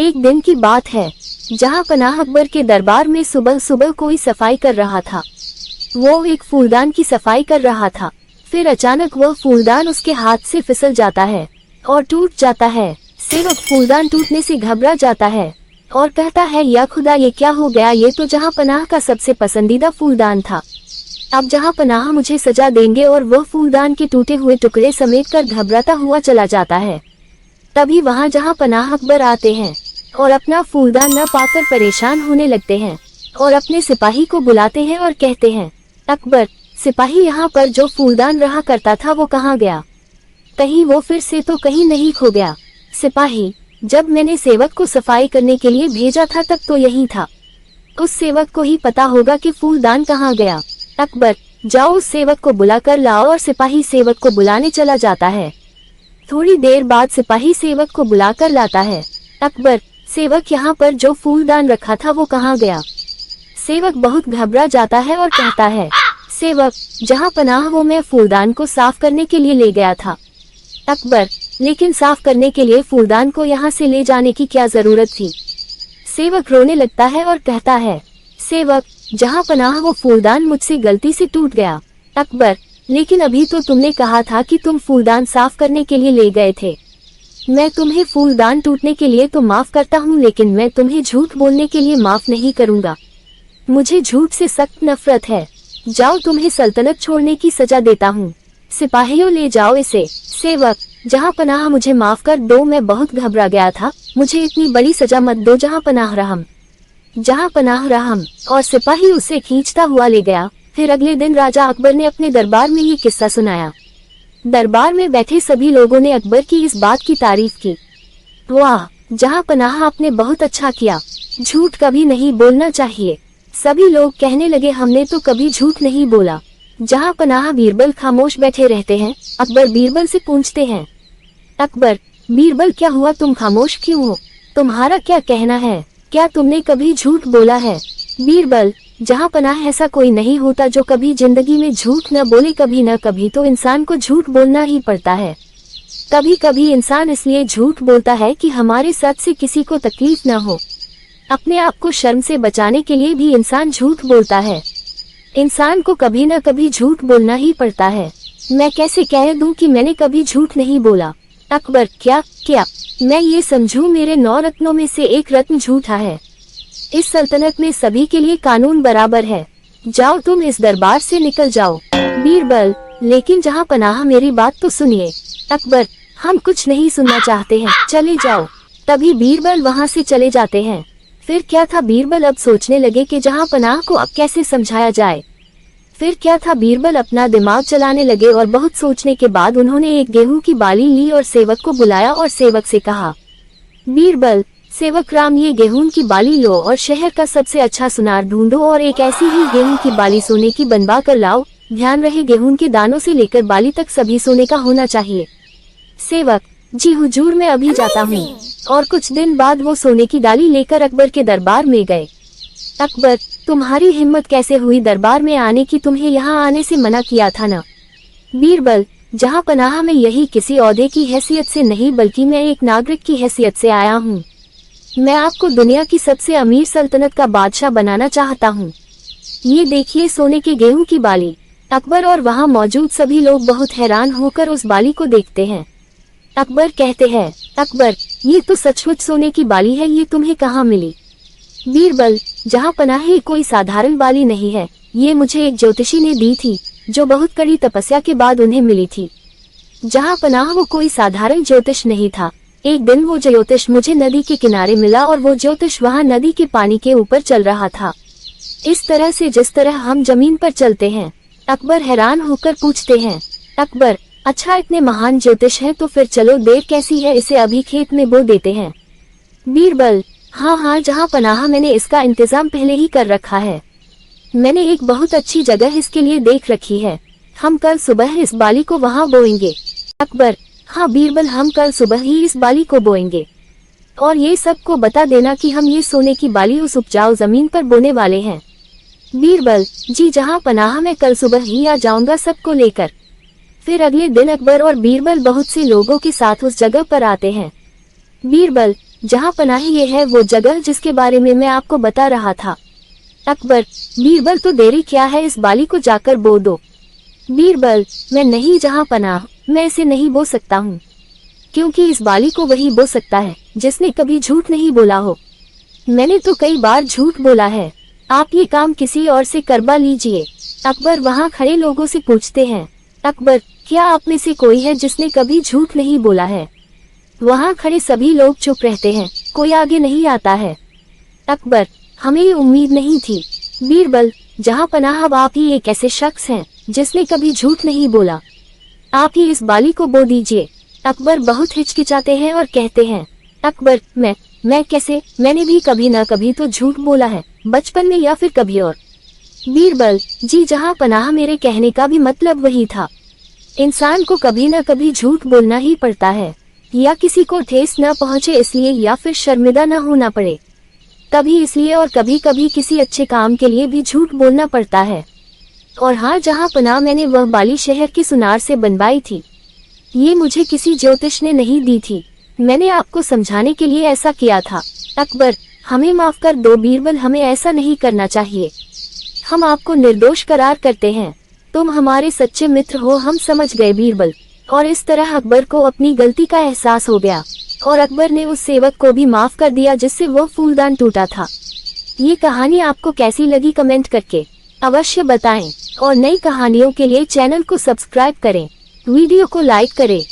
एक दिन की बात है जहां पनाह अकबर के दरबार में सुबह सुबह कोई सफाई कर रहा था। वो एक फूलदान की सफाई कर रहा था। फिर अचानक वह फूलदान उसके हाथ से फिसल जाता है और टूट जाता है। सेवक फूलदान टूटने से घबरा जाता है और कहता है, या खुदा, ये क्या हो गया? ये तो जहां पनाह का सबसे पसंदीदा फूलदान था। अब जहां पनाह मुझे सजा देंगे। और वह फूलदान के टूटे हुए टुकड़े समेट कर घबराता हुआ चला जाता है। तभी वहां जहां पनाह अकबर आते हैं और अपना फूलदान न पाकर परेशान होने लगते हैं और अपने सिपाही को बुलाते हैं और कहते हैं, अकबर, सिपाही, यहाँ पर जो फूलदान रहा करता था वो कहाँ गया? कहीं वो फिर से तो कहीं नहीं खो गया? सिपाही, जब मैंने सेवक को सफाई करने के लिए भेजा था तब तो यही था। उस सेवक को ही पता होगा कि फूलदान कहाँ गया। अकबर, जाओ उस सेवक को बुला कर लाओ। और सिपाही सेवक को बुलाने चला जाता है। थोड़ी देर बाद सिपाही सेवक को बुलाकर लाता है। अकबर, सेवक, यहाँ पर जो फूलदान रखा था वो कहाँ गया? सेवक बहुत घबरा जाता है और कहता है, सेवक, जहाँ पनाह वो मैं फूलदान को साफ करने के लिए ले गया था। अकबर, लेकिन साफ करने के लिए फूलदान को यहाँ से ले जाने की क्या जरूरत थी? सेवक रोने लगता है और कहता है, सेवक, जहाँ पनाह वो फूलदान मुझसे गलती से टूट गया। अकबर, लेकिन अभी तो तुमने कहा था कि तुम फूलदान साफ करने के लिए ले गए थे। मैं तुम्हें फूलदान टूटने के लिए तो माफ करता हूँ, लेकिन मैं तुम्हें झूठ बोलने के लिए माफ नहीं करूँगा। मुझे झूठ से सख्त नफरत है। जाओ, तुम्हें सल्तनत छोड़ने की सजा देता हूँ। सिपाहियों, ले जाओ इसे। सेवक, जहाँ पनाह मुझे माफ कर दो, मैं बहुत घबरा गया था। मुझे इतनी बड़ी सजा मत दो। जहाँ पनाह रहम, जहाँ पनाह रहम। और सिपाही उसे खींचता हुआ ले गया। फिर अगले दिन राजा अकबर ने अपने दरबार में ये किस्सा सुनाया। दरबार में बैठे सभी लोगों ने अकबर की इस बात की तारीफ की। वाह, जहाँ पनाह, आपने बहुत अच्छा किया। झूठ कभी नहीं बोलना चाहिए। सभी लोग कहने लगे, हमने तो कभी झूठ नहीं बोला। जहाँ पनाह बीरबल खामोश बैठे रहते हैं। अकबर बीरबल से पूछते हैं, अकबर, बीरबल, क्या हुआ? तुम खामोश क्यों हो? तुम्हारा क्या कहना है? क्या तुमने कभी झूठ बोला है? बीरबल, जहाँ पनाह, ऐसा कोई नहीं होता जो कभी जिंदगी में झूठ न बोले। कभी न कभी तो इंसान को झूठ बोलना ही पड़ता है। कभी कभी इंसान इसलिए झूठ बोलता है कि हमारे सच से किसी को तकलीफ न हो। अपने आप को शर्म से बचाने के लिए भी इंसान झूठ बोलता है। इंसान को कभी न कभी झूठ बोलना ही पड़ता है। मैं कैसे कह दूं कि मैंने कभी झूठ नहीं बोला? अकबर, क्या क्या मैं ये समझूं मेरे 9 रत्नों में से एक रत्न झूठा है? इस सल्तनत में सभी के लिए कानून बराबर है। जाओ, तुम इस दरबार से निकल जाओ। बीरबल, लेकिन जहाँ पनाह, मेरी बात तो सुनिए। अकबर, हम कुछ नहीं सुनना चाहते हैं, चले जाओ। तभी बीरबल वहाँ से चले जाते हैं। फिर क्या था? बीरबल अब सोचने लगे कि जहाँ पनाह को अब कैसे समझाया जाए। फिर क्या था? बीरबल अपना दिमाग चलाने लगे और बहुत सोचने के बाद उन्होंने एक गेहूं की बाली ली और सेवक को बुलाया और सेवक से कहा, बीरबल, सेवक राम, ये गेहूं की बाली लो और शहर का सबसे अच्छा सुनार ढूंढो और एक ऐसी ही गेहूं की बाली सोने की बनवा कर लाओ। ध्यान रहे, गेहूं के दानों से लेकर बाली तक सभी सोने का होना चाहिए। सेवक, जी हुजूर, मैं अभी जाता हूँ। और कुछ दिन बाद वो सोने की डाली लेकर अकबर के दरबार में गए। अकबर, तुम्हारी हिम्मत कैसे हुई दरबार में आने की? तुम्हें यहाँ आने से मना किया था ना? बीरबल, जहाँ पनाह, मैं यही किसी ओहदे की हैसियत से नहीं बल्कि मैं एक नागरिक की हैसियत से आया हूँ। मैं आपको दुनिया की सबसे अमीर सल्तनत का बादशाह बनाना चाहता हूँ। ये देखिए सोने के गेहूं की बाली। अकबर और वहाँ मौजूद सभी लोग बहुत हैरान होकर उस बाली को देखते हैं। अकबर कहते हैं, अकबर, ये तो सचमुच सोने की बाली है। ये तुम्हें कहाँ मिली? बीरबल, जहाँ पनाह, ये कोई साधारण बाली नहीं है। ये मुझे एक ज्योतिषी ने दी थी जो बहुत कड़ी तपस्या के बाद उन्हें मिली थी। जहाँ पनाह, वो कोई साधारण ज्योतिष नहीं था। एक दिन वो ज्योतिष मुझे नदी के किनारे मिला और वो ज्योतिष वहाँ नदी के पानी के ऊपर चल रहा था, इस तरह से जिस तरह हम जमीन पर चलते हैं। अकबर हैरान होकर पूछते हैं, अकबर, अच्छा, इतने महान ज्योतिष है तो फिर चलो, देर कैसी है, इसे अभी खेत में बो देते हैं। बीरबल, हाँ हाँ जहाँ पनाह, मैंने इसका इंतजाम पहले ही कर रखा है। मैंने एक बहुत अच्छी जगह इसके लिए देख रखी है। हम कल सुबह इस बाली को वहाँ बोएंगे। अकबर, हाँ बीरबल, हम कल सुबह ही इस बाली को बोएंगे और ये सबको बता देना कि हम ये सोने की बाली उस उपजाऊ जमीन पर बोने वाले हैं। बीरबल, जी जहाँ पनाह, मैं कल सुबह ही आ जाऊंगा सबको लेकर। फिर अगले दिन अकबर और बीरबल बहुत से लोगों के साथ उस जगह पर आते हैं। बीरबल, जहाँ पनाह ये है वो जगह जिसके बारे में मैं आपको बता रहा था। अकबर, बीरबल तो देरी क्या है, इस बाली को जाकर बो दो। बीरबल, मैं नहीं जहाँ पनाह, मैं इसे नहीं बो सकता हूँ, क्योंकि इस बाली को वही बो सकता है जिसने कभी झूठ नहीं बोला हो। मैंने तो कई बार झूठ बोला है, आप ये काम किसी और से करवा लीजिए। अकबर वहाँ खड़े लोगों से पूछते हैं, अकबर, क्या आप में से कोई है जिसने कभी झूठ नहीं बोला है? वहाँ खड़े सभी लोग चुप रहते हैं, कोई आगे नहीं आता है। अकबर, हमें ये उम्मीद नहीं थी। बीरबल, जहाँ पनाह, अब आप ही एक ऐसे शख्स हैं जिसने कभी झूठ नहीं बोला, आप ही इस बाली को बो दीजिए। अकबर बहुत हिचकिचाते हैं और कहते हैं, अकबर, मैं कैसे, मैंने भी कभी न कभी तो झूठ बोला है, बचपन में या फिर कभी और। बीरबल, जी जहाँ पनाह, मेरे कहने का भी मतलब वही था। इंसान को कभी न कभी झूठ बोलना ही पड़ता है, या किसी को ठेस न पहुँचे इसलिए, या फिर शर्मिंदा न होना पड़े तभी इसलिए, और कभी कभी किसी अच्छे काम के लिए भी झूठ बोलना पड़ता है। और हाँ जहाँ पनाह, मैंने वह बाली शहर की सुनार से बनवाई थी, ये मुझे किसी ज्योतिष ने नहीं दी थी, मैंने आपको समझाने के लिए ऐसा किया था। अकबर, हमें माफ कर दो बीरबल, हमें ऐसा नहीं करना चाहिए, हम आपको निर्दोष करार करते हैं, तुम हमारे सच्चे मित्र हो, हम समझ गए बीरबल। और इस तरह अकबर को अपनी गलती का एहसास हो गया और अकबर ने उस सेवक को भी माफ कर दिया जिससे वो फूलदान टूटा था। ये कहानी आपको कैसी लगी कमेंट करके अवश्य बताएं और नई कहानियों के लिए चैनल को सब्सक्राइब करें, वीडियो को लाइक करें।